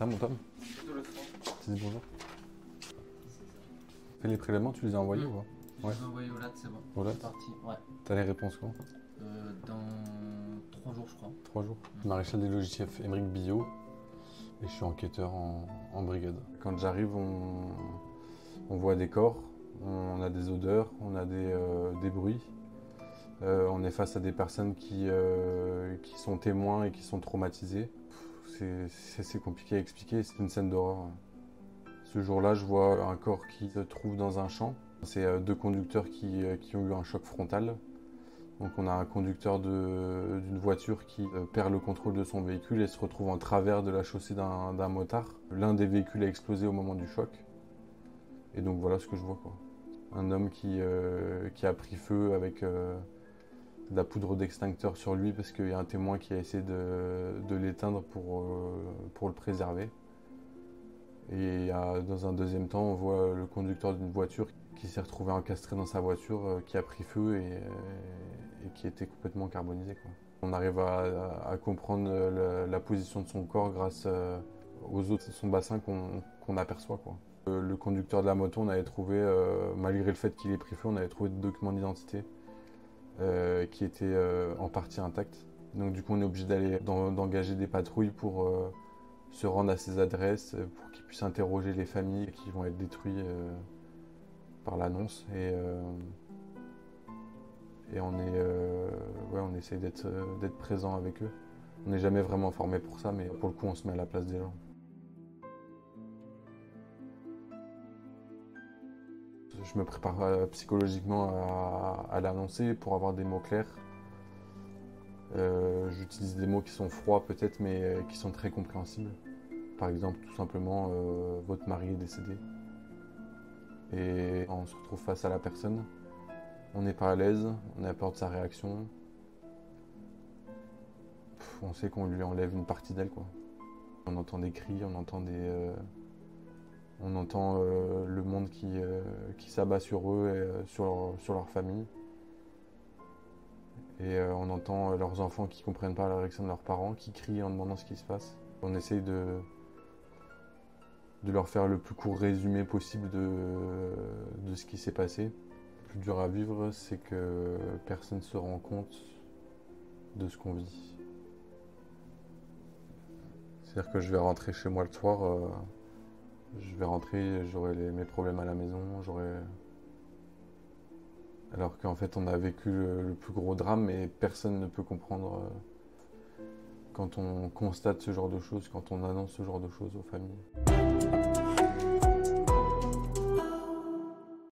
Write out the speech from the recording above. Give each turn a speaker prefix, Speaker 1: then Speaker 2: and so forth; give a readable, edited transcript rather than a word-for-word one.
Speaker 1: Ça, mon Tom? Tu dis bonjour. Fais les prélèvements, tu les as envoyés ou pas?
Speaker 2: Je les ai envoyés au LAT, c'est bon.
Speaker 1: Au LAT?
Speaker 2: C'est parti, ouais.
Speaker 1: T'as les réponses quand?
Speaker 2: Dans 3 jours, je crois.
Speaker 1: 3 jours. Maréchal des logiciels Émeric Billot et je suis enquêteur en brigade. Quand j'arrive, on voit des corps, on a des odeurs, on a des bruits. On est face à des personnes qui sont témoins et qui sont traumatisées. C'est assez compliqué à expliquer, c'est une scène d'horreur. Ce jour-là, je vois un corps qui se trouve dans un champ. C'est deux conducteurs qui ont eu un choc frontal. Donc on a un conducteur d'une voiture qui perd le contrôle de son véhicule et se retrouve en travers de la chaussée d'un motard. L'un des véhicules a explosé au moment du choc. Et donc voilà ce que je vois, quoi. Un homme qui a pris feu avec de la poudre d'extincteur sur lui parce qu'il y a un témoin qui a essayé de l'éteindre pour le préserver. Et dans un deuxième temps, on voit le conducteur d'une voiture qui s'est retrouvé encastré dans sa voiture, qui a pris feu et qui était complètement carbonisé, quoi. On arrive à comprendre la position de son corps grâce aux os de son bassin qu'on aperçoit, quoi. Le conducteur de la moto, on avait trouvé, malgré le fait qu'il ait pris feu, on avait trouvé des documents d'identité qui étaient en partie intacts. Donc du coup, on est obligé d'engager des patrouilles pour se rendre à ces adresses, pour qu'ils puissent interroger les familles qui vont être détruites par l'annonce. Et on essaye d'être présent avec eux. On n'est jamais vraiment formé pour ça, mais pour le coup, on se met à la place des gens. Je me prépare psychologiquement à l'annoncer pour avoir des mots clairs. J'utilise des mots qui sont froids peut-être, mais qui sont très compréhensibles. Par exemple, tout simplement, votre mari est décédé. Et on se retrouve face à la personne. On n'est pas à l'aise, on a peur de sa réaction. On sait qu'on lui enlève une partie d'elle, quoi. On entend des cris, on entend le monde qui s'abat sur eux et sur leur famille. Et on entend leurs enfants qui ne comprennent pas la réaction de leurs parents, qui crient en demandant ce qui se passe. On essaye de leur faire le plus court résumé possible de ce qui s'est passé. Le plus dur à vivre, c'est que personne ne se rend compte de ce qu'on vit. C'est-à-dire que je vais rentrer chez moi le soir, j'aurai mes problèmes à la maison, alors qu'en fait on a vécu le plus gros drame et personne ne peut comprendre quand on constate ce genre de choses, quand on annonce ce genre de choses aux familles.